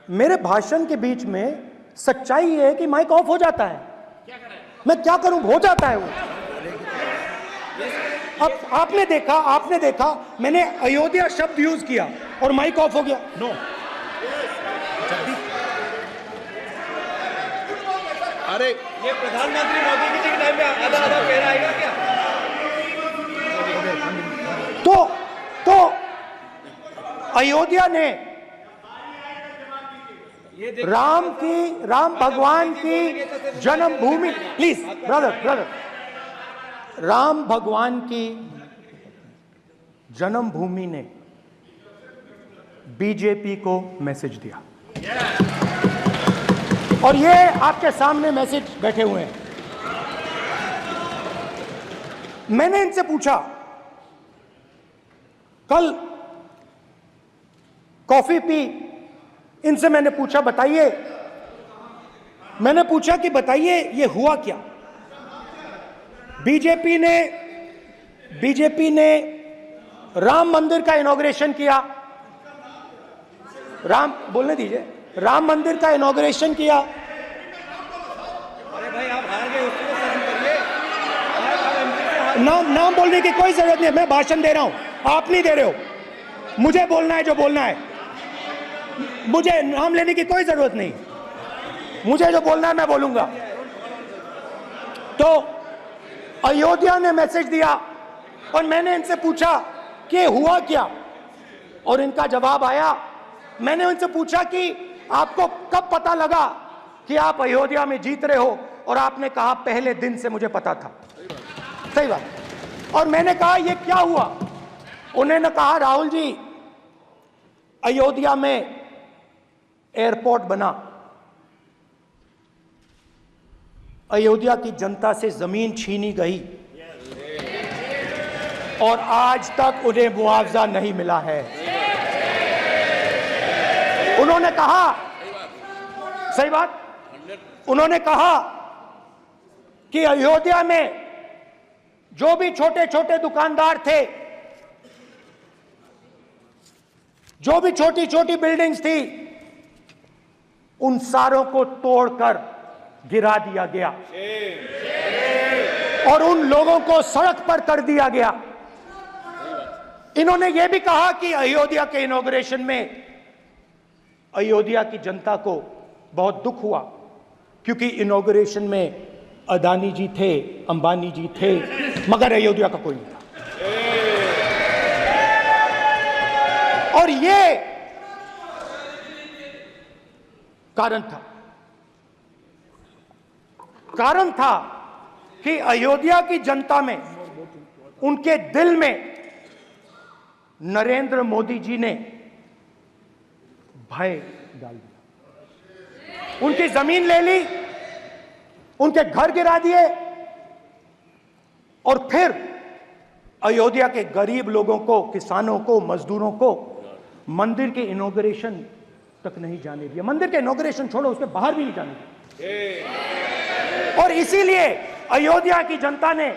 मेरे भाषण के बीच में सच्चाई ये है कि माइक ऑफ हो जाता है। मैं क्या करूं, हो जाता है वो। अब आपने देखा मैंने अयोध्या शब्द यूज किया और माइक ऑफ हो गया। नो, अरे ये प्रधानमंत्री मोदी जी के टाइम में आधा आधा कह रहा है क्या? तो अयोध्या ने राम भगवान की जन्मभूमि, प्लीज ब्रदर, राम भगवान की जन्मभूमि ने बीजेपी को मैसेज दिया और ये आपके सामने मैसेज बैठे हुए हैं। मैंने इनसे पूछा, कल कॉफी पी, इनसे मैंने पूछा बताइए ये हुआ क्या? बीजेपी ने राम मंदिर का इनॉग्रेशन किया, बोलने दीजिए, राम मंदिर का इनॉग्रेशन किया। अरे भाई आप हार गए, उसको सहन करिए। नाम बोलने की कोई जरूरत नहीं है, मैं भाषण दे रहा हूं, आप नहीं दे रहे हो। मुझे बोलना है जो बोलना है, मुझे नाम लेने की कोई जरूरत नहीं, मुझे जो बोलना है मैं बोलूंगा। तो अयोध्या ने मैसेज दिया और मैंने इनसे पूछा कि हुआ क्या, और इनका जवाब आया। मैंने उनसे पूछा कि आपको कब पता लगा कि आप अयोध्या में जीत रहे हो, और आपने कहा पहले दिन से मुझे पता था। सही बात। और मैंने कहा ये क्या हुआ? उन्होंने कहा राहुल जी, अयोध्या में एयरपोर्ट बना, अयोध्या की जनता से जमीन छीनी गई और आज तक उन्हें मुआवजा नहीं मिला है। उन्होंने कहा, सही बात, उन्होंने कहा कि अयोध्या में जो भी छोटे छोटे दुकानदार थे, जो भी छोटी छोटी बिल्डिंग्स थी, उन सारों को तोड़कर गिरा दिया गया और उन लोगों को सड़क पर कर दिया गया। इन्होंने यह भी कहा कि अयोध्या के इनॉग्रेशन में अयोध्या की जनता को बहुत दुख हुआ, क्योंकि इनॉग्रेशन में अदानी जी थे, अंबानी जी थे, मगर अयोध्या का कोई नहीं था। और ये कारण था कि अयोध्या की जनता में, उनके दिल में नरेंद्र मोदी जी ने भय डाल दिया। उनकी जमीन ले ली, उनके घर गिरा दिए, और फिर अयोध्या के गरीब लोगों को, किसानों को, मजदूरों को मंदिर के इनॉग्रेशन तक नहीं जाने दिया। मंदिर के इनॉग्रेशन छोड़ो, उसके बाहर भी नहीं जाने दिया। और इसीलिए अयोध्या की जनता ने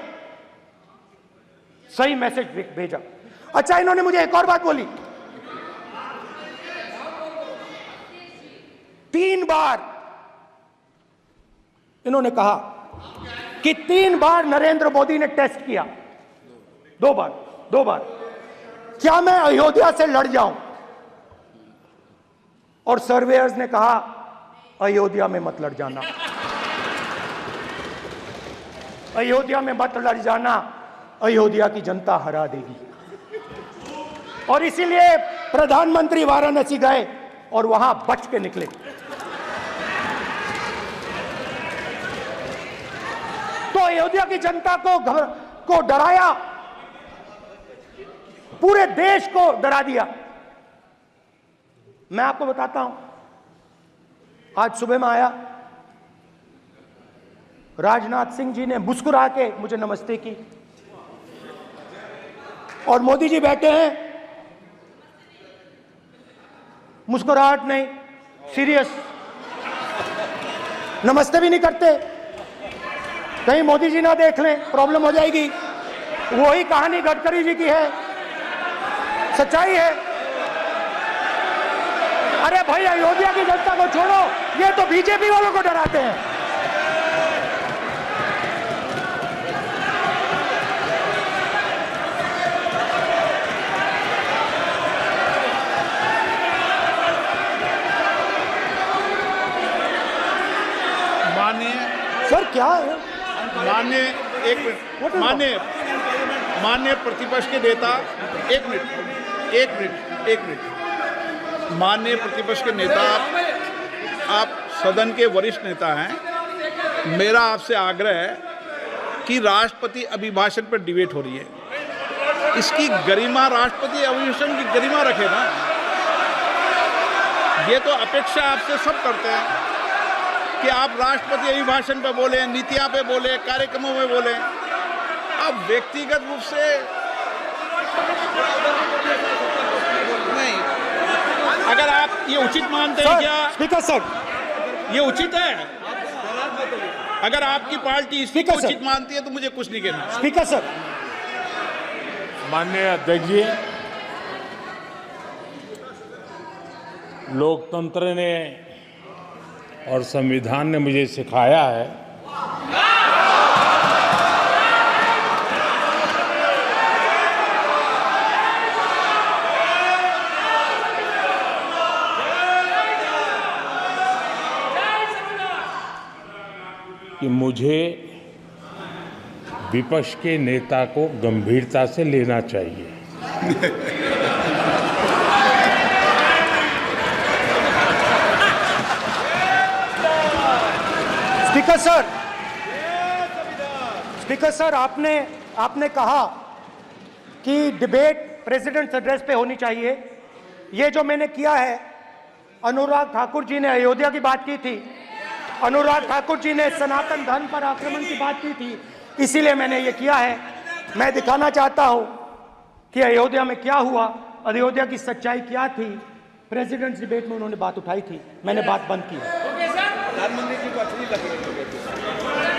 सही मैसेज भेजा। अच्छा, इन्होंने मुझे एक और बात बोली, 3 बार इन्होंने कहा कि 3 बार नरेंद्र मोदी ने टेस्ट किया, 2 बार क्या मैं अयोध्या से लड़ जाऊं? और सर्वेयर्स ने कहा अयोध्या में मत लड़ जाना, अयोध्या में मत लड़ जाना, अयोध्या की जनता हरा देगी। और इसीलिए प्रधानमंत्री वाराणसी गए और वहां बच के निकले। तो अयोध्या की जनता को डराया, पूरे देश को डरा दिया। मैं आपको बताता हूं, आज सुबह में आया, राजनाथ सिंह जी ने मुस्कुरा के मुझे नमस्ते की, और मोदी जी बैठे हैं, मुस्कुराहट नहीं, सीरियस, नमस्ते भी नहीं करते, कहीं मोदी जी ना देख लें, प्रॉब्लम हो जाएगी। वही कहानी गडकरी जी की है, सच्चाई है। अरे भाई अयोध्या की जनता को छोड़ो, ये तो बीजेपी वालों को डराते हैं। माननीय सर क्या है? माननीय एक मिनट माननीय प्रतिपक्ष के नेता एक मिनट माननीय प्रतिपक्ष के नेता आप सदन के वरिष्ठ नेता हैं। मेरा आपसे आग्रह है कि राष्ट्रपति अभिभाषण पर डिबेट हो रही है, इसकी गरिमा, राष्ट्रपति अभिभाषण की गरिमा रखे ना। ये तो अपेक्षा आपसे सब करते हैं कि आप राष्ट्रपति अभिभाषण पे बोले, नीतियां पे बोले, कार्यक्रमों में बोले। अब व्यक्तिगत रूप से नहीं, अगर आप ये उचित मानते हैं क्या? स्पीकर सर, ये उचित है? अगर आपकी पार्टी इसको स्पीकर सर। उचित मानती है तो मुझे कुछ नहीं कहना। स्पीकर सर, माननीय अध्यक्ष जी, लोकतंत्र ने और संविधान ने मुझे सिखाया है कि मुझे विपक्ष के नेता को गंभीरता से लेना चाहिए। स्पीकर सर, आपने कहा कि डिबेट प्रेसिडेंट्स एड्रेस पे होनी चाहिए। ये जो मैंने किया है, अनुराग ठाकुर जी ने अयोध्या की बात की थी, अनुराग ठाकुर जी ने सनातन धर्म पर आक्रमण की बात की थी, इसीलिए मैंने ये किया है। मैं दिखाना चाहता हूं कि अयोध्या में क्या हुआ, अयोध्या की सच्चाई क्या थी। प्रेसिडेंट्स डिबेट में उन्होंने बात उठाई थी, मैंने बात बंद की है। प्रधानमंत्री जी को अच्छी लगी।